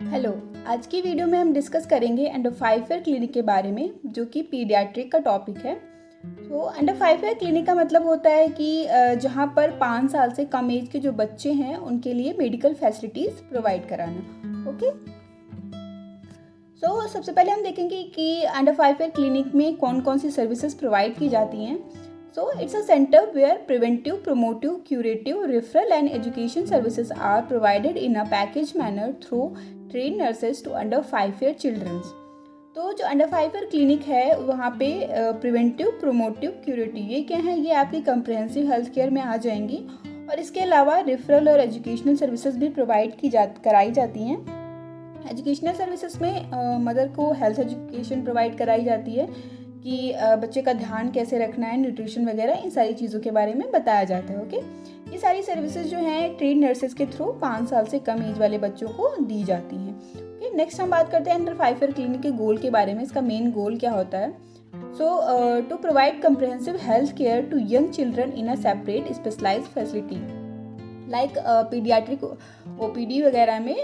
Hello. आज की video में हम डिस्कस करेंगे अंडर 5 ईयर क्लिनिक के बारे में, जो कि पीडियाट्रिक का टॉपिक है। तो अंडर 5 ईयर क्लिनिक का मतलब होता है कि जहाँ पर 5 साल से कम एज के जो बच्चे हैं उनके लिए मेडिकल फैसिलिटीज़ प्रोवाइड कराना। ओके, सो सबसे पहले हम देखेंगे कि अंडर 5 ईयर क्लिनिक में कौन कौन सी सर्विसेज प्रोवाइड की जाती हैं। So it's a center where preventive, promotive, curative, referral and education services are provided in a packaged manner through trained nurses to under 5 year children. तो जो अंडर 5 ईयर क्लिनिक है वहाँ पे प्रिवेंटिव, प्रोमोटिव, क्यूरेटिव ये क्या है, ये आपकी कंप्रहेंसिव हेल्थ केयर में आ जाएंगी। और इसके अलावा रेफरल और एजुकेशनल सर्विसेज भी प्रोवाइड कराई जाती हैं। एजुकेशनल सर्विसेज में मदर को हेल्थ एजुकेशन प्रोवाइड कराई जाती है कि बच्चे का ध्यान कैसे रखना है, न्यूट्रिशन वगैरह, इन सारी चीज़ों के बारे में बताया जाता है। ओके, ये सारी सर्विसेज जो हैं ट्रेन नर्सेज के थ्रू 5 साल से कम एज वाले बच्चों को दी जाती हैं। ओके, नेक्स्ट हम बात करते हैं अंडर 5 ईयर क्लिनिक के गोल के बारे में। इसका मेन गोल क्या होता है? So to provide comprehensive health care to young children in a separate specialised facility like paediatric OPD वगैरह में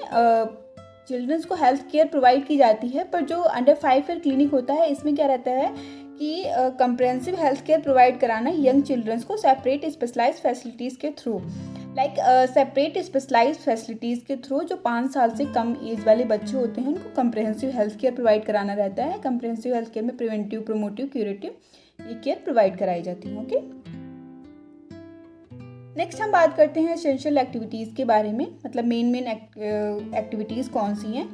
चिल्ड्रंस को हेल्थ केयर प्रोवाइड की जाती है। पर जो अंडर 5 ईयर क्लिनिक होता है इसमें क्या रहता है कि कंप्रहेंसिव हेल्थ केयर प्रोवाइड कराना यंग चिल्ड्रंस को सेपरेट स्पेशलाइज्ड फैसिलिटीज़ के through, like separate specialised facilities के थ्रू जो 5 साल से कम एज वाले बच्चे होते हैं उनको कंप्रहेंसिव हेल्थ केयर प्रोवाइड कराना रहता है। कंप्रहेंसिव हेल्थ केयर में प्रिवेंटिव, प्रोमोटिव, क्यूरेटिव ये केयर प्रोवाइड कराई जाती है। ओके, नेक्स्ट हम बात करते हैं एसेंशियल एक्टिविटीज़ के बारे में, मतलब मेन एक्टिविटीज़ कौन सी हैं।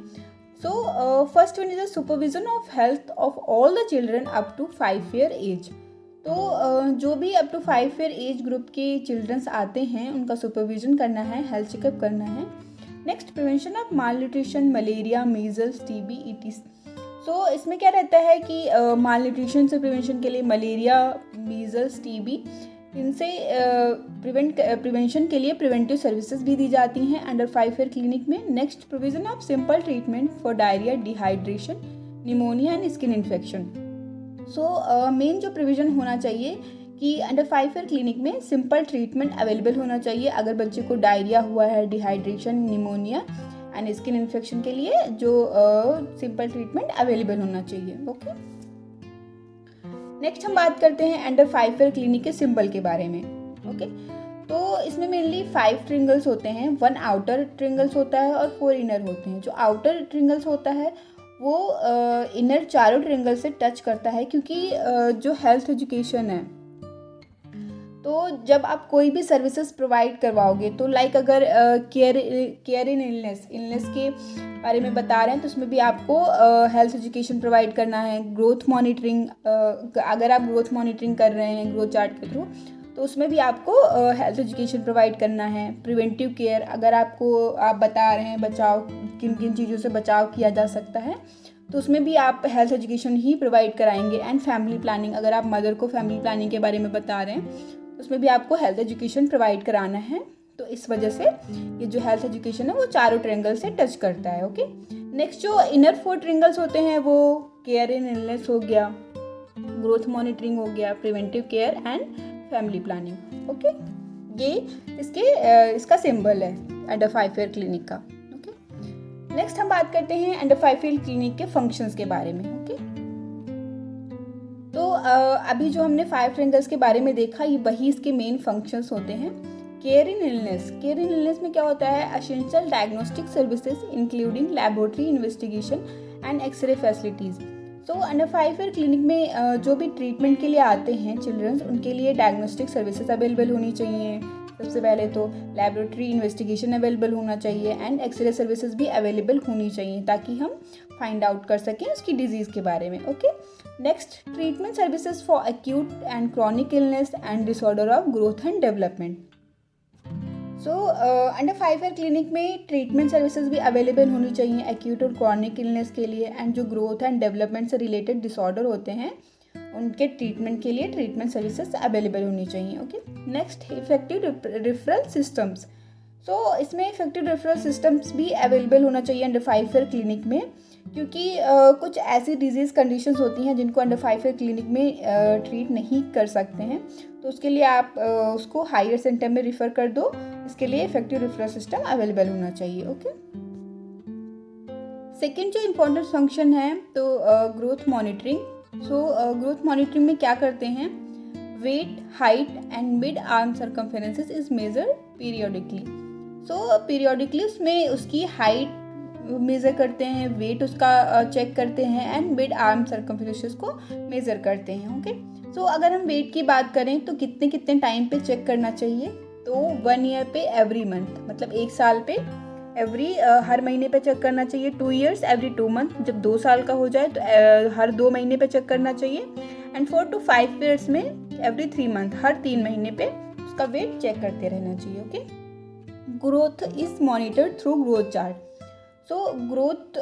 So first one is the supervision of health of all the children up to 5 year age. तो जो भी up to 5 year age group के चिल्ड्रंस आते हैं उनका सुपरविजन करना है, हेल्थ चेकअप करना है। Next, prevention of malnutrition, malaria, measles, TB, etc. So इसमें क्या रहता है कि माल न्यूट्रिशन से प्रिवेंशन के लिए मलेरिया, मीजल्स, टीबी, इनसे प्रिवेंशन के लिए प्रिवेंटिव सर्विसेज भी दी जाती हैं अंडर 5 ईयर क्लिनिक में। Next, provision of simple treatment for diarrhoea, dehydration, pneumonia and skin infection. So main जो प्रोविजन होना चाहिए कि अंडर 5 ईयर क्लिनिक में सिंपल ट्रीटमेंट अवेलेबल होना चाहिए अगर बच्चे को डायरिया हुआ है, dehydration, pneumonia and skin infection के लिए जो सिंपल ट्रीटमेंट अवेलेबल होना चाहिए। ओके, नेक्स्ट हम बात करते हैं अंडर 5 ईयर क्लिनिक के सिंबल के बारे में। ओके, तो इसमें मेनली 5 ट्रिंगल्स होते हैं, 1 आउटर ट्रिंगल्स होता है और 4 इनर होते हैं। जो आउटर ट्रिंगल्स होता है वो इनर चारों ट्रिंगल से टच करता है, क्योंकि जो हेल्थ एजुकेशन है, तो जब आप कोई भी सर्विसेज प्रोवाइड करवाओगे तो लाइक अगर केयर इन इलनेस के बारे में बता रहे हैं तो उसमें भी आपको हेल्थ एजुकेशन प्रोवाइड करना है। ग्रोथ मॉनिटरिंग, अगर आप ग्रोथ मॉनिटरिंग कर रहे हैं ग्रोथ चार्ट के थ्रू तो उसमें भी आपको हेल्थ एजुकेशन प्रोवाइड करना है। प्रिवेंटिव केयर, अगर आप बता रहे हैं बचाव, किन किन चीज़ों से बचाव किया जा सकता है तो उसमें भी आप हेल्थ एजुकेशन ही प्रोवाइड कराएंगे। एंड फैमिली प्लानिंग, अगर आप मदर को फैमिली प्लानिंग के बारे में बता रहे हैं उसमें भी आपको हेल्थ एजुकेशन प्रोवाइड कराना है। तो इस वजह से ये जो हेल्थ एजुकेशन है वो चारों ट्रिंगल से टच करता है। ओके, नेक्स्ट जो इनर 4 ट्रिंगल्स होते हैं वो केयर इन इलनेस हो गया, ग्रोथ मॉनिटरिंग हो गया, preventive care and family planning. Okay, ये इसका सिंबल है अंडर 5 ईयर क्लिनिक का। ओके, नेक्स्ट हम बात करते हैं अंडर 5 ईयर क्लिनिक के फंक्शंस के बारे में। ओके, तो अभी जो हमने 5 ट्रिंगल्स के बारे में देखा ये वही इसके मेन फंक्शंस होते हैं। केयर इन इलनेस में क्या होता है? Essential diagnostic services including laboratory investigation and x-ray facilities. So under 5 year clinic में जो भी ट्रीटमेंट के लिए आते हैं चिल्ड्रंस उनके लिए डायग्नोस्टिक सर्विसेज अवेलेबल होनी चाहिए। सबसे पहले तो लैबोरेटरी इन्वेस्टिगेशन अवेलेबल होना चाहिए एंड एक्सरे सर्विसेज भी अवेलेबल होनी चाहिए ताकि हम फाइंड आउट कर सकें उसकी डिजीज़ के बारे में। Okay, next, treatment services for acute and chronic illness and disorder of growth and development. So under 5 year clinic में ट्रीटमेंट सर्विसेज भी अवेलेबल होनी चाहिए एक्यूट और क्रॉनिक इलनेस के लिए। एंड जो ग्रोथ एंड डेवलपमेंट से रिलेटेड डिसऑर्डर होते हैं उनके ट्रीटमेंट के लिए ट्रीटमेंट सर्विसेज अवेलेबल होनी चाहिए। Okay, next, effective referral systems. So इसमें इफेक्टिव रेफरल सिस्टम्स भी अवेलेबल होना चाहिए अंडर 5 ईयर क्लिनिक में, क्योंकि कुछ ऐसी डिजीज़ कंडीशंस होती हैं जिनको अंडर 5 ईयर क्लिनिक में ट्रीट नहीं कर सकते हैं, तो उसके लिए आप उसको हायर सेंटर में रिफ़र कर दो। इसके लिए इफेक्टिव रेफरल सिस्टम अवेलेबल होना चाहिए। ओके, सेकेंड जो इम्पोर्टेंट फंक्शन है तो growth monitoring. So growth monitoring में क्या करते हैं, weight, height and mid arm circumferences is measure periodically. So periodically उसमें उसकी हाइट मेज़र करते हैं, वेट उसका चेक करते हैं एंड मिड आर्म सर्कमफेरेंसेस को मेज़र करते हैं। ओके, सो अगर हम वेट की बात करें तो कितने कितने टाइम पे चेक करना चाहिए, तो 1 ईयर पे एवरी मंथ, मतलब 1 साल पे हर महीने पे चेक करना चाहिए। 2 ईयर्स एवरी 2 मंथ, जब 2 साल का हो जाए तो हर 2 महीने पे चेक करना चाहिए। एंड 4 to 5 ईयर्स में एवरी 3 मंथ, हर 3 महीने पे उसका वेट चेक करते रहना चाहिए। Okay, growth is monitored through growth chart. So growth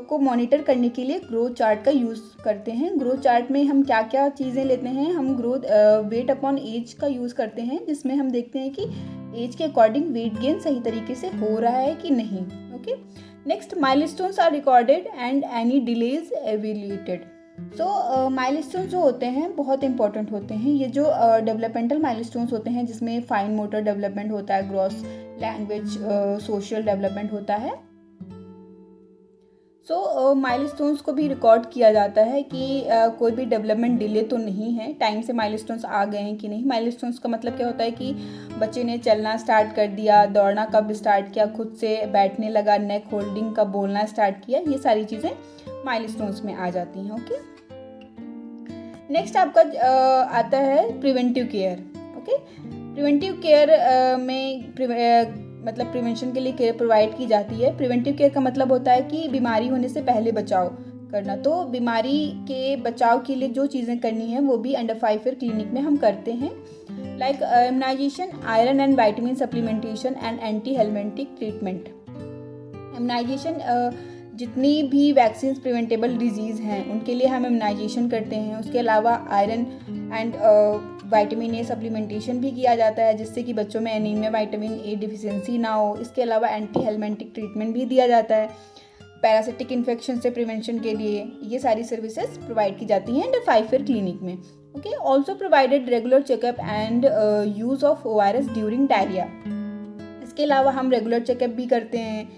को मॉनिटर करने के लिए ग्रोथ चार्ट का यूज़ करते हैं। ग्रोथ चार्ट में हम क्या क्या चीज़ें लेते हैं, हम ग्रोथ वेट अपॉन एज का यूज़ करते हैं, जिसमें हम देखते हैं कि एज के अकॉर्डिंग वेट गेन सही तरीके से हो रहा है कि नहीं। Okay, next, milestones are recorded and any delays evaluated. So milestones जो होते हैं बहुत इंपॉर्टेंट होते हैं। ये जो डेवलपमेंटल माइलस्टोन्स होते हैं, जिसमें फाइन मोटर डेवलपमेंट होता है, ग्रॉस लैंग्वेज, सोशल डेवलपमेंट होता है। सो माइलस्टोन्स को भी रिकॉर्ड किया जाता है कि कोई भी डेवलपमेंट डिले तो नहीं है, टाइम से माइलस्टोन्स आ गए हैं कि नहीं। माइलस्टोन्स का मतलब क्या होता है कि बच्चे ने चलना स्टार्ट कर दिया, दौड़ना कब स्टार्ट किया, खुद से बैठने लगा, नेक होल्डिंग कब बोलना स्टार्ट किया, ये सारी चीज़ें माइलस्टोन्स में आ जाती हैं। ओके, नेक्स्ट आपका आता है preventive care. Okay, preventive care में मतलब प्रिवेंशन के लिए केयर प्रोवाइड की जाती है। प्रिवेंटिव केयर का मतलब होता है कि बीमारी होने से पहले बचाव करना। तो बीमारी के बचाव के लिए जो चीज़ें करनी है वो भी अंडर 5 ईयर क्लिनिक में हम करते हैं, like immunisation, iron and vitamin supplementation and anti helminthic treatment. Immunisation, जितनी भी वैक्सीन प्रिवेंटेबल डिजीज़ हैं उनके लिए हम इम्यूनाइजेशन करते हैं। उसके अलावा iron and vitamin A supplementation भी किया जाता है, जिससे कि बच्चों में एनीमिया, विटामिन ए डिफिशियंसी ना हो। इसके अलावा एंटी हेलमिंथिक ट्रीटमेंट भी दिया जाता है पैरासिटिक इन्फेक्शन से प्रिवेंशन के लिए। ये सारी सर्विसेज प्रोवाइड की जाती हैं अंडर 5 ईयर क्लिनिक में। Okay, also provided regular checkup and use of ORS during diarrhoea. इसके अलावा हम रेगुलर चेकअप भी करते हैं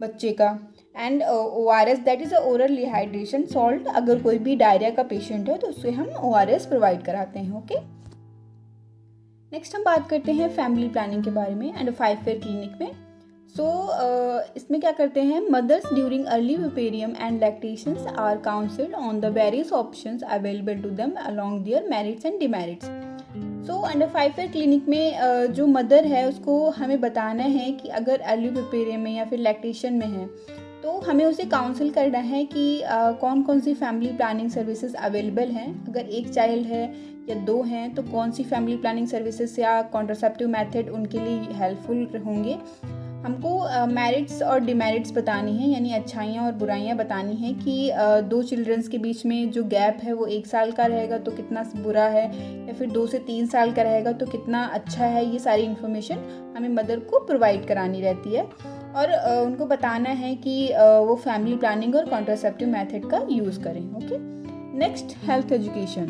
बच्चे का। And ORS that is oral rehydration salt, अगर कोई भी डायरिया का पेशेंट है तो उससे हम ORS प्रोवाइड कराते हैं। ओके, नेक्स्ट हम बात करते हैं फैमिली प्लानिंग के बारे में अंडर 5 ईयर क्लिनिक में। सो इसमें क्या करते हैं, mothers during early puerperium and lactations are counselled on the various options available to them along their merits and demerits. So under 5 year clinic में जो मदर है उसको हमें बताना है कि अगर अर्ली पुपेरियम में या फिर लैक्टेशन में है तो हमें उसे काउंसिल करना है कि कौन कौन सी फैमिली प्लानिंग सर्विसेज अवेलेबल हैं। अगर एक चाइल्ड है या 2 हैं तो कौन सी फैमिली प्लानिंग सर्विसेज या कॉन्ट्रासेप्टिव मेथड उनके लिए हेल्पफुल होंगे। हमको मेरिट्स और डिमेरिट्स बतानी है, यानी अच्छाइयाँ और बुराइयाँ बतानी हैं कि 2 चिल्ड्रंस के बीच में जो गैप है वो 1 साल का रहेगा तो कितना बुरा है, या फिर 2 से 3 साल का रहेगा तो कितना अच्छा है। ये सारी इन्फॉर्मेशन हमें मदर को प्रोवाइड करानी रहती है और उनको बताना है कि वो फैमिली प्लानिंग और कॉन्ट्रासेप्टिव मेथड का यूज़ करें। Okay, next, health education.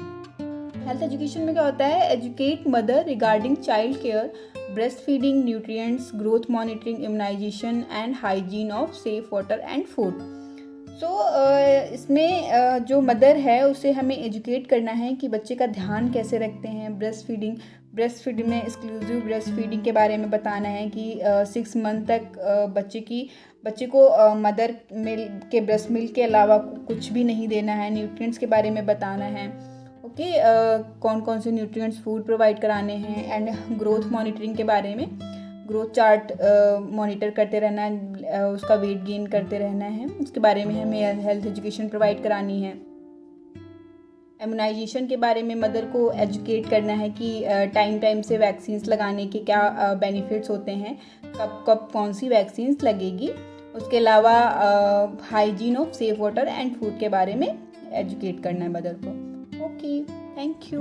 Health education में क्या होता है, educate mother regarding child care, breast feeding, nutrients, growth monitoring, immunisation and hygiene of safe water and food. So इसमें जो मदर है उसे हमें एजुकेट करना है कि बच्चे का ध्यान कैसे रखते हैं। ब्रेस्ट फीडिंग में एक्सक्लूसिव ब्रेस्ट फीडिंग के बारे में बताना है कि 6 मंथ तक बच्चे को मदर मिल्क के ब्रेस्ट मिल्क के अलावा कुछ भी नहीं देना है। न्यूट्रिएंट्स के बारे में बताना है। ओके, कौन कौन से न्यूट्रिएंट्स फूड प्रोवाइड कराने हैं। एंड ग्रोथ मॉनिटरिंग के बारे में, ग्रोथ चार्ट मॉनिटर करते रहना है, उसका वेट गेन करते रहना है, उसके बारे में हमें हेल्थ एजुकेशन प्रोवाइड करानी है। इम्यूनाइजेशन के बारे में मदर को एजुकेट करना है कि टाइम से वैक्सीन्स लगाने के क्या बेनिफिट्स होते हैं, कब कब कौन सी वैक्सीन्स लगेगी। उसके अलावा hygiene of safe water and food के बारे में एजुकेट करना है मदर को। Okay, thank you.